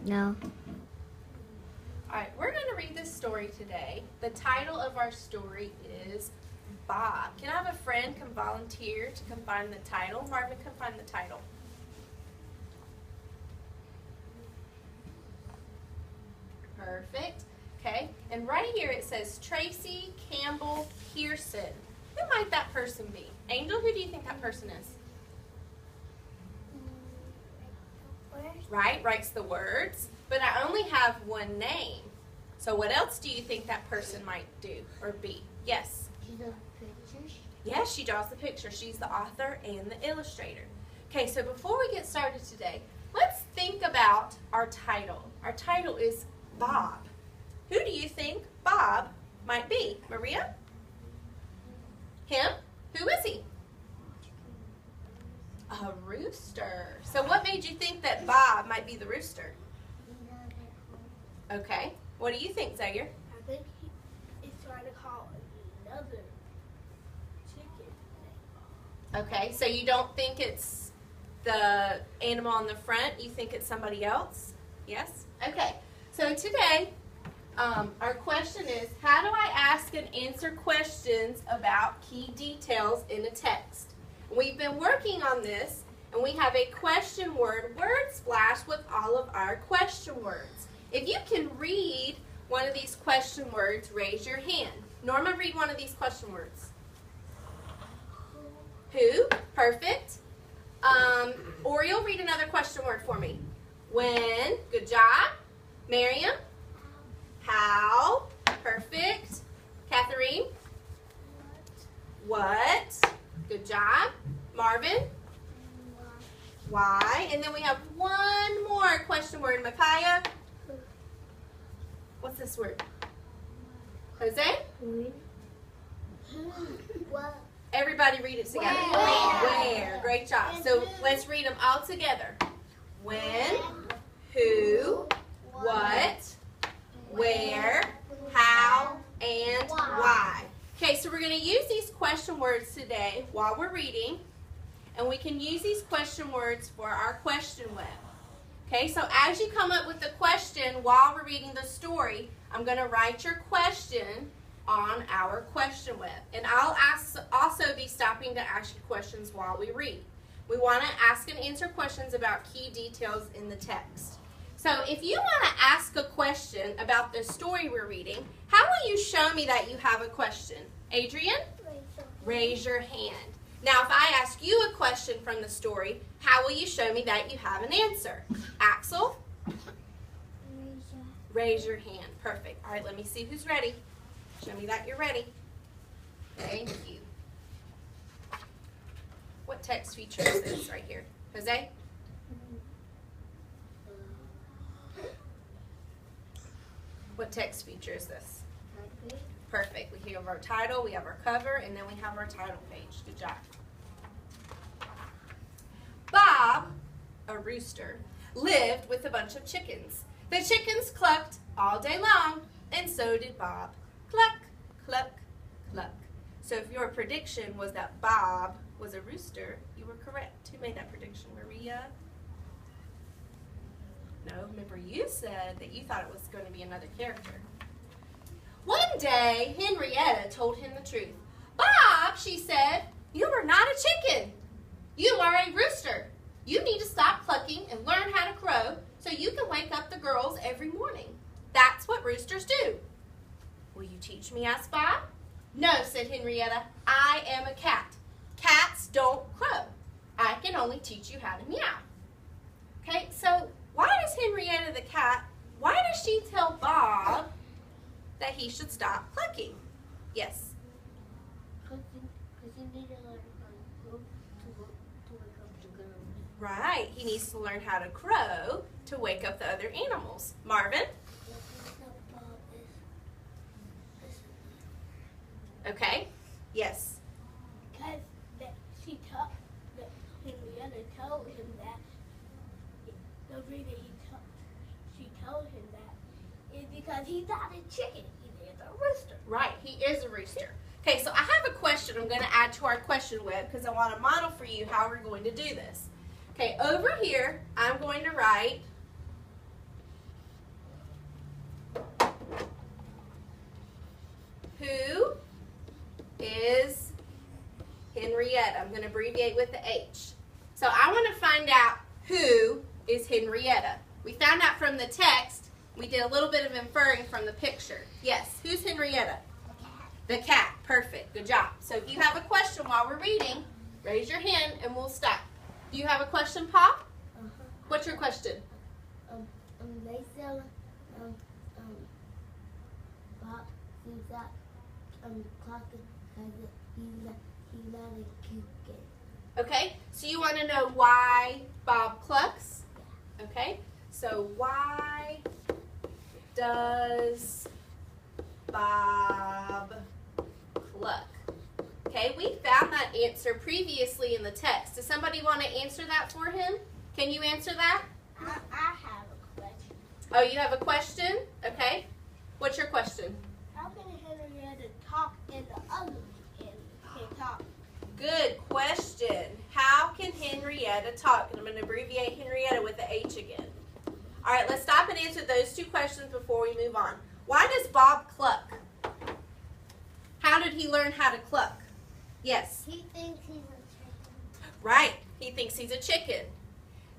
No. Alright, we're going to read this story today. The title of our story is Bob. Can I have a friend come volunteer to come find the title? Marvin, come find the title. Perfect. Okay, and right here it says Tracy Campbell Pearson. Who might that person be? Angel, who do you think that person is? Right, writes the words, but I only have one name. So what else do you think that person might do or be? Yes? She does pictures. Yes, she draws the picture. She's the author and the illustrator. Okay, so before we get started today, let's think about our title. Our title is Bob. Who do you think Bob might be? Maria? Him? Who is he? A rooster. So what made you think that Bob might be the rooster? Okay. What do you think, Zaire? I think he's trying to call another chicken. Okay, so you don't think it's the animal on the front? You think it's somebody else? Yes? Okay. So today, our question is, how do I ask and answer questions about key details in a text? We've been working on this, and we have a question word splash with all of our question words. If you can read one of these question words, raise your hand. Norma, read one of these question words. Who? Perfect. Oriel, read another question word for me. When? Good job. Miriam? How? Perfect. Catherine? What? Good job. Marvin? Why? And then we have one more question word. Micaiah? What's this word? Jose? What? Everybody read it together. Where? Great job. So let's read them all together. When, who, what, where, how, and why. Okay, so we're going to use these question words today while we're reading, and we can use these question words for our question web. Okay, so as you come up with the question while we're reading the story, I'm going to write your question on our question web. And I'll also be stopping to ask you questions while we read. We want to ask and answer questions about key details in the text. So if you want to ask a question about the story we're reading, how will you show me that you have a question? Adrian? Raise your hand. Now if I ask you a question from the story, how will you show me that you have an answer? Axel? Raise your hand. Perfect. All right, let me see who's ready. Show me that you're ready. Thank you. What text feature is this right here? Jose? What text feature is this? Perfect. We have our title, we have our cover, and then we have our title page. Good job. Bob, a rooster, lived with a bunch of chickens. The chickens clucked all day long, and so did Bob. Cluck, cluck, cluck. So if your prediction was that Bob was a rooster, you were correct. Who made that prediction? Maria? No, remember you said that you thought it was going to be another character. One day, Henrietta told him the truth. Bob, she said, you are not a chicken. You are a rooster. You need to stop clucking and learn how to crow so you can wake up the girls every morning. That's what roosters do. Will you teach me? Asked Bob. No, said Henrietta. I am a cat. Cats don't crow. I can only teach you how to meow. Okay, so why does Henrietta the cat, why does she tell Bob that he should stop clucking? Yes? Because he needs to learn how to wake up the girls. Right, he needs to learn how to crow to wake up the other animals. Marvin? Okay, yes. Because Henrietta told him that. The reason she told him that is because he's not a chicken. He is a rooster. Right, he is a rooster. Okay, so I have a question I'm going to add to our question web because I want to model for you how we're going to do this. Okay, over here, I'm going to write abbreviate with the H. So I want to find out who is Henrietta. We found out from the text. We did a little bit of inferring from the picture. Yes, who's Henrietta? The cat. Perfect. Good job. So if you have a question while we're reading, raise your hand and we'll stop. Do you have a question, Pa? What's your question? They sell Bob sees that clock because he's not a cute kid. Okay, so you want to know why Bob clucks? Okay, so why does Bob cluck? Okay, we found that answer previously in the text. Does somebody want to answer that for him? Can you answer that? I have a question. Oh, you have a question? Okay. What's your question? How can Henrietta talk and the other can't talk? Good question. How can Henrietta talk? And I'm going to abbreviate Henrietta with the H again. All right, let's stop and answer those two questions before we move on. Why does Bob cluck? How did he learn how to cluck? Yes. He thinks he's a chicken. Right. He thinks he's a chicken.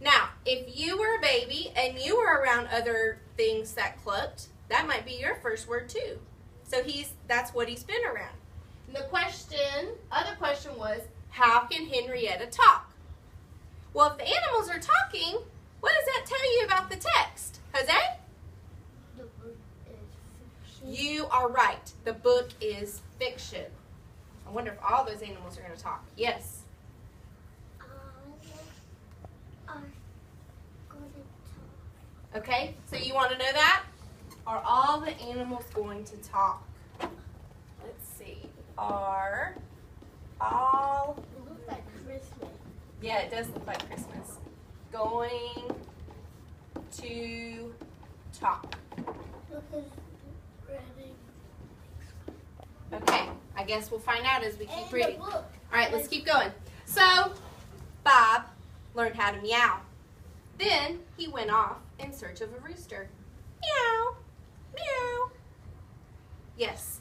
Now, if you were a baby and you were around other things that clucked, that might be your first word too. So that's what he's been around. And the other question was, how can Henrietta talk? Well, if the animals are talking, what does that tell you about the text? Jose? The book is fiction. You are right. The book is fiction. I wonder if all those animals are going to talk. Yes. Are going to talk. Okay, so you want to know that? Are all the animals going to talk? Let's see. Are all... It looks like Christmas. Yeah, it does look like Christmas. Going to talk. Look at ready. Okay, I guess we'll find out as we keep And reading. the book. All right, let's keep going. So, Bob learned how to meow. Then he went off in search of a rooster. Meow, meow. Yes.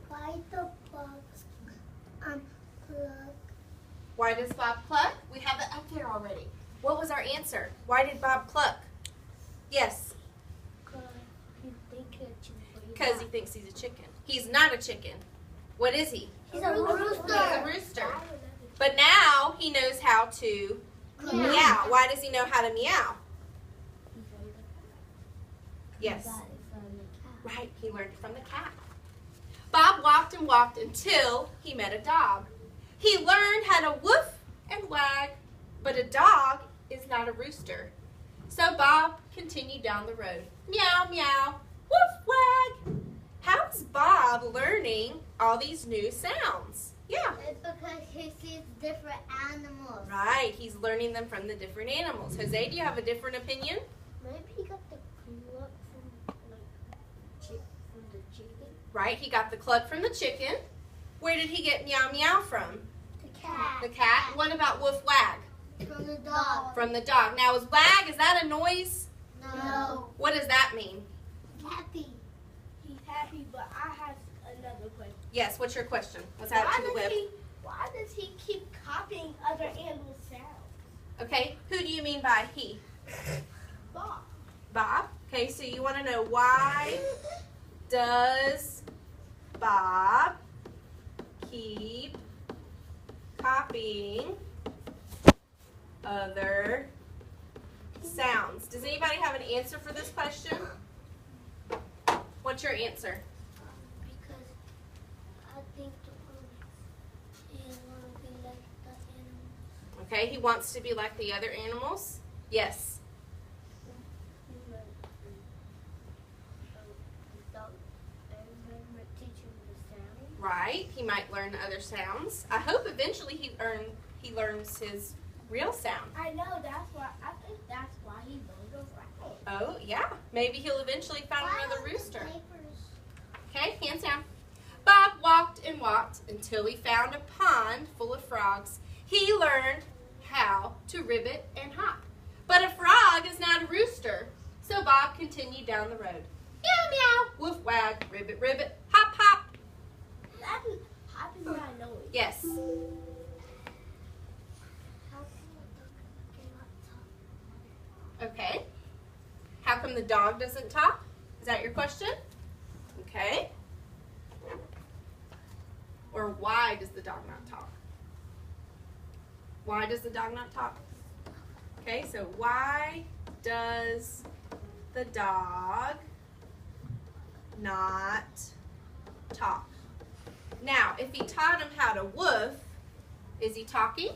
Why the bugs plug? Why does Bob cluck? We have it up there already. What was our answer? Why did Bob cluck? Yes. Because he thinks he's a chicken. He's not a chicken. What is he? He's a rooster. He's a rooster. But now he knows how to meow. Why does he know how to meow? Yes. Right, he learned it from the cat. Bob walked and walked until he met a dog. He learned how to woof and wag, but a dog is not a rooster. So Bob continued down the road. Meow, meow, woof, wag. How is Bob learning all these new sounds? Yeah. It's because he sees different animals. Right, he's learning them from the different animals. Jose, do you have a different opinion? Maybe he got the cluck from the chicken. Right, he got the cluck from the chicken. Where did he get meow meow from? The cat. The cat. What about woof wag? From the dog. From the dog. Now is wag, is that a noise? No. What does that mean? Happy. He's happy, but I have another question. Yes, what's your question? Let's add it to the whip. Why does he keep copying other animals' sounds? Okay, who do you mean by he? Bob. Bob. Okay, so you want to know why does Bob keep copying other sounds? Does anybody have an answer for this question? What's your answer? Because I think he want to be like the animals. Okay, he wants to be like the other animals? Yes. Right, he might learn other sounds. I hope eventually he learns his real sound. I know, I think that's why he learned to write. Oh, yeah. Maybe he'll eventually find another rooster. Okay, hands down. Bob walked and walked until he found a pond full of frogs. He learned how to ribbit and hop. But a frog is not a rooster. So Bob continued down the road. Meow, meow, woof, wag, ribbit, ribbit, hop, hop. Hopping my nose. Yes. Okay. How come the dog doesn't talk? Is that your question? Okay. Or why does the dog not talk? Why does the dog not talk? Okay, so why does the dog not talk? Now, if he taught him how to woof, is he talking?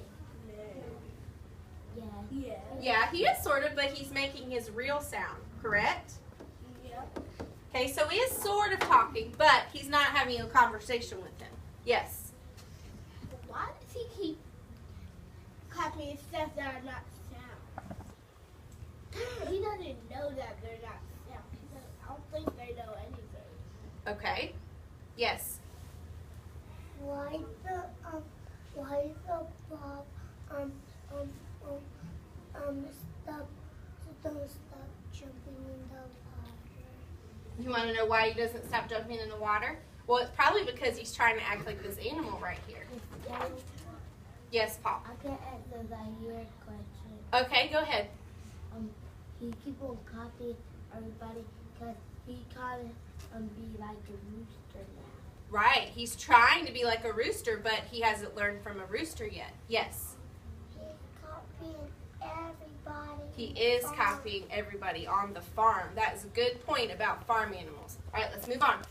Yeah. Yeah, he is sort of, but he's making his real sound, correct? Yeah. Okay, so he is sort of talking, but he's not having a conversation with him. Yes? Why does he keep copying stuff that are not sound? He doesn't know that they're not sound. I don't think they know anything. Okay. Yes. Why the Bob don't stop jumping in the water? You want to know why he doesn't stop jumping in the water? Well, it's probably because he's trying to act like this animal right here. Yes, Paul. I can answer the year question. Okay, go ahead. He keep on copying everybody because he can't be like a rooster now. Right. He's trying to be like a rooster, but he hasn't learned from a rooster yet. Yes. He's copying everybody. He is copying everybody on the farm. That is a good point about farm animals. All right, let's move on.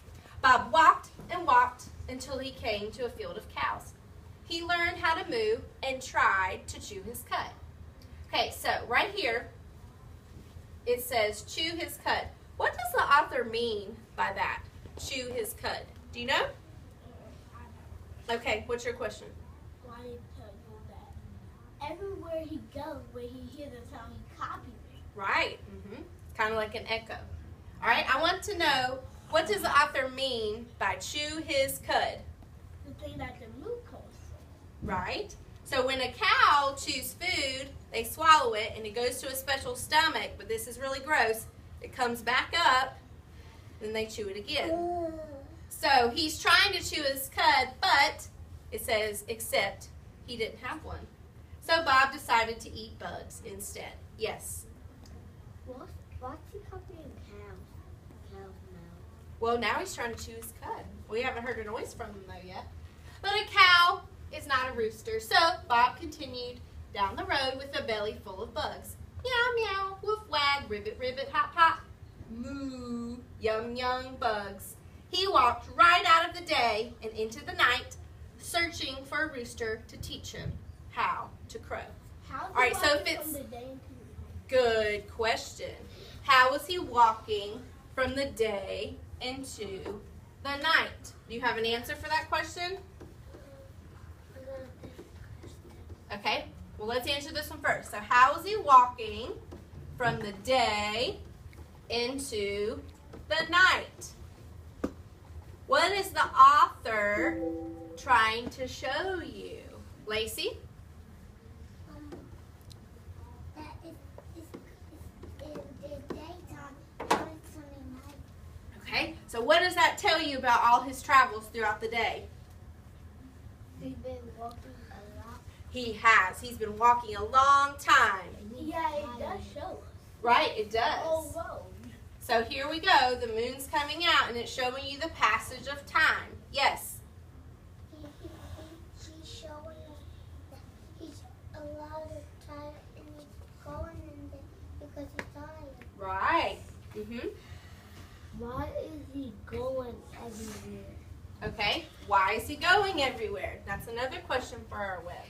Bob walked and walked until he came to a field of cows. He learned how to move and tried to chew his cud. Okay, so right here, it says chew his cud. What does the author mean by that? Chew his cud. Do you know? Okay, what's your question? Why did he tell you that? Everywhere he goes, when he hears the sound, he copies it. Right. Kind of like an echo. All right, I want to know, what does the author mean by chew his cud? The thing that the milk comes from. Right? So when a cow chews food, they swallow it and it goes to a special stomach, but this is really gross. It comes back up, then they chew it again. So he's trying to chew his cud, but it says, except he didn't have one. So Bob decided to eat bugs instead. Yes? What's he copying cows now? Well, now he's trying to chew his cud. We haven't heard a noise from him, though, yet. But a cow is not a rooster. So Bob continued down the road with a belly full of bugs. Meow, meow, woof, wag, ribbit, ribbit, hop, hop. Moo, yum, yum, bugs. He walked right out of the day and into the night, searching for a rooster to teach him how to crow. How's All right, so if from it's the day into the night? good question. How was he walking from the day into the night? Do you have an answer for that question? Okay, well, let's answer this one first. So how was he walking from the day into the night? What is the author trying to show you? Lacey? That it's in the daytime, now it's only night. Okay, so what does that tell you about all his travels throughout the day? He's been walking a lot. He has. He's been walking a long time. Yeah, it does show us. Right, it does. Oh, whoa. So here we go. The moon's coming out and it's showing you the passage of time. Yes? He's showing us that he's a lot of time and he's going in there because he's tired. Right. Why is he going everywhere? Okay. Why is he going everywhere? That's another question for our web.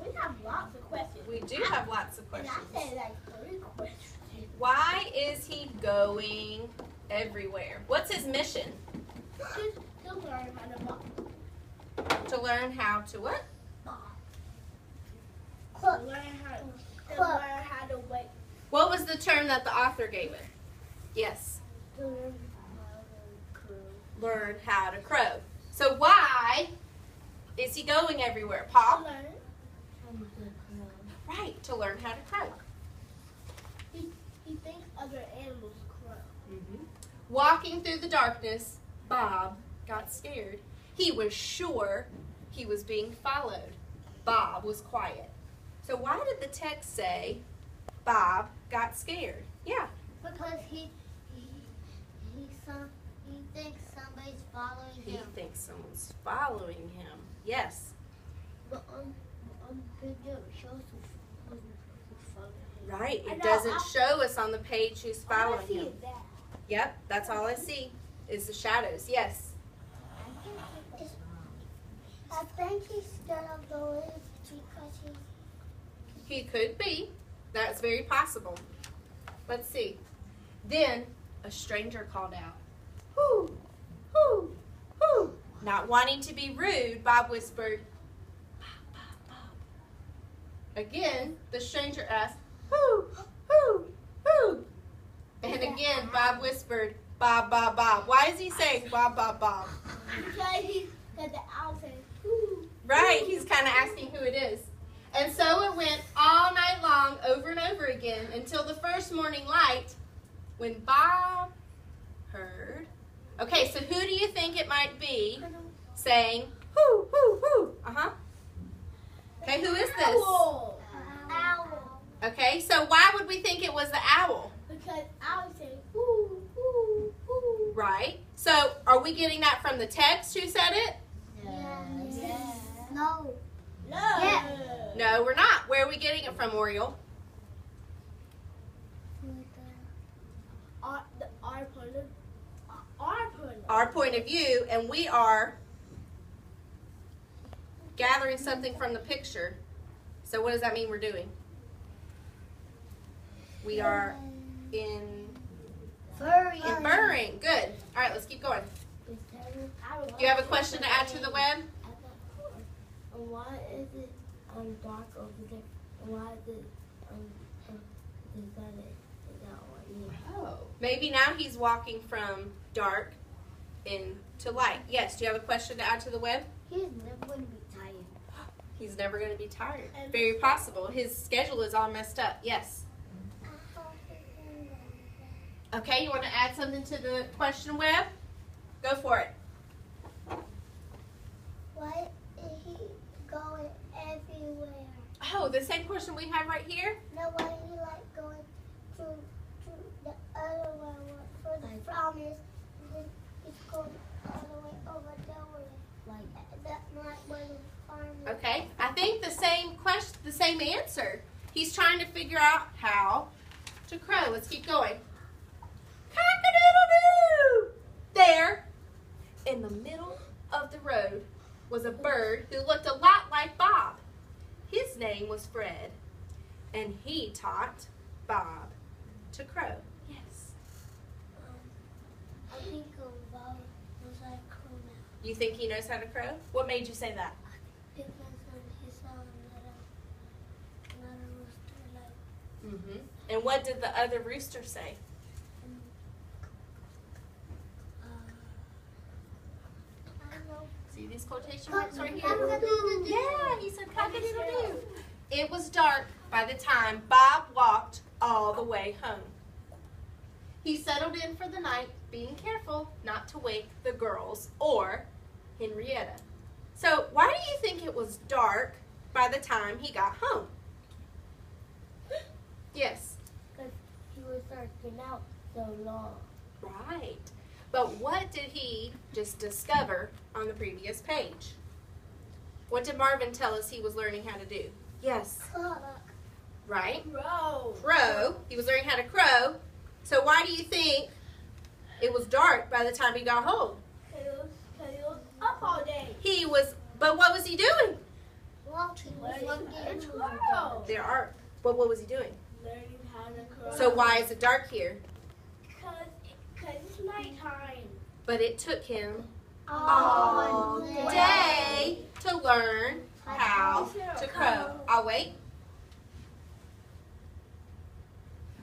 We have lots of questions. We do have lots of And questions. I say like 3 questions. Why is he going everywhere? What's his mission? Just to learn how to walk. To learn how to what? To learn how to wait. What was the term that the author gave it? Yes. To learn how to crow. Learn how to crow. So why is he going everywhere? Paul? To learn. How to crow. Right, to learn how to crow. He thinks other animals crow. Walking through the darkness, Bob got scared. He was sure he was being followed. Bob was quiet. So why did the text say, Bob got scared? Yeah. Because he thinks somebody's following He him. thinks someone's following him. Yes. But good job. Show us who's following him. Right. I It know, doesn't show us on the page who's All I following see him. is that. Yep. That's all I see is the shadows. Yes. I think he's scared of the waves because He could be. That's very possible. Let's see. Then a stranger called out. Whoo! Whoo! Whoo! Not wanting to be rude, Bob whispered, Bob, Bob, Bob. Again, the stranger asked, Who? Who? Who? And again, Bob whispered, Bob, Bob, Bob. Why is he saying Bob, Bob, Bob? Because the owl says, "Ooh." Right, he's kind of asking who it is. And so it went all night long, over and over again, until the first morning light, when Bob heard. Okay, so who do you think it might be saying, whoo, whoo, whoo? Uh-huh. Okay, who is this? Owl. Okay, so why would we think it was the owl? Because owl says, "Ooh, ooh, ooh." Right. So are we getting that from the text? Who said it? Yes. No. No. Yeah. No, we're not. Where are we getting it from, Oriole? Our point of view, and we are gathering something from the picture. So what does that mean we're doing? We are inferring. Good. All right, let's keep going. Do you have a question to add to the web? Why is it dark over there? Why is it is that one? Oh. Maybe now he's walking from dark into light. Yes, do you have a question to add to the web? He's never going to be tired. He's never going to be tired. Very possible. His schedule is all messed up. Yes. Okay, you want to add something to the question web? Go for it. Why is he going everywhere? Oh, the same question we have right here? No, why is he like going to the other one for the promise? He's going all the way over there. Like that's not where the farm is. Okay, I think the same question, the same answer. He's trying to figure out how to crow. Let's keep going. Cock-a-doodle-doo! There, in the middle of the road, was a bird who looked a lot like Bob. His name was Fred, and he taught Bob to crow. Yes. I think Bob knows how to crow now. You think he knows how to crow? What made you say that? Because he saw another rooster like. Mm-hmm. And what did the other rooster say? I don't know. See these quotation marks right here? Yeah, he said cock-a-doodle-doo. It was dark by the time Bob walked all the way home. He settled in for the night, being careful not to wake the girls or Henrietta. So why do you think it was dark by the time he got home? Yes. Because he was searching out so long. Right. But what did he just discover on the previous page? What did Marvin tell us he was learning how to do? Yes. Right? Crow. Crow. He was learning how to crow. So why do you think it was dark by the time he got home? Because he was up all day. He was, but what was he doing? Walking. But what was he doing? Learning how to crow. So why is it dark here? Because it's nighttime. But it took him All day to learn how to crow. I'll wait.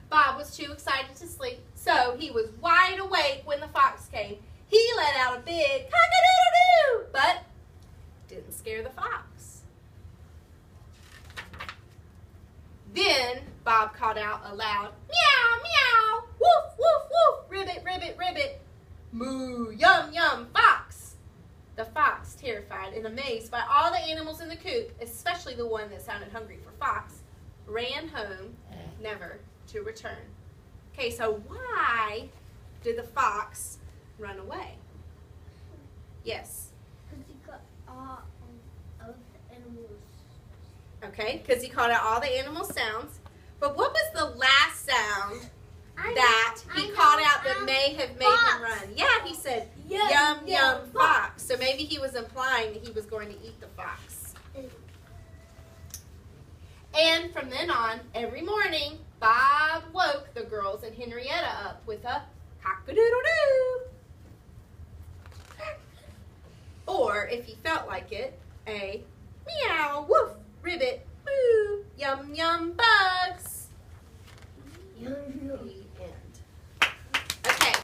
Bob was too excited to sleep, so he was wide awake when the fox came. He let out a big cock-a-doodle-doo, but didn't scare the fox. Then Bob called out aloud, meow, meow, woof, woof, woof, ribbit, ribbit, ribbit, moo, yum, yum, fox. The fox, terrified and amazed by all the animals in the coop, especially the one that sounded hungry for fox, ran home never to return. Okay, so why did the fox run away? Yes. Because he got all of the animals. Okay, because he called out all the animal sounds. But what was the last sound that he called out that may have made him run? Yeah, he said, yum, yum, fox. So maybe he was implying that he was going to eat the fox. And from then on, every morning, Bob woke the girls and Henrietta up with a cock-a-doodle-doo. Or, if he felt like it, a meow, woof, ribbit, boo, yum, yum, bugs. Yum, yum. The end.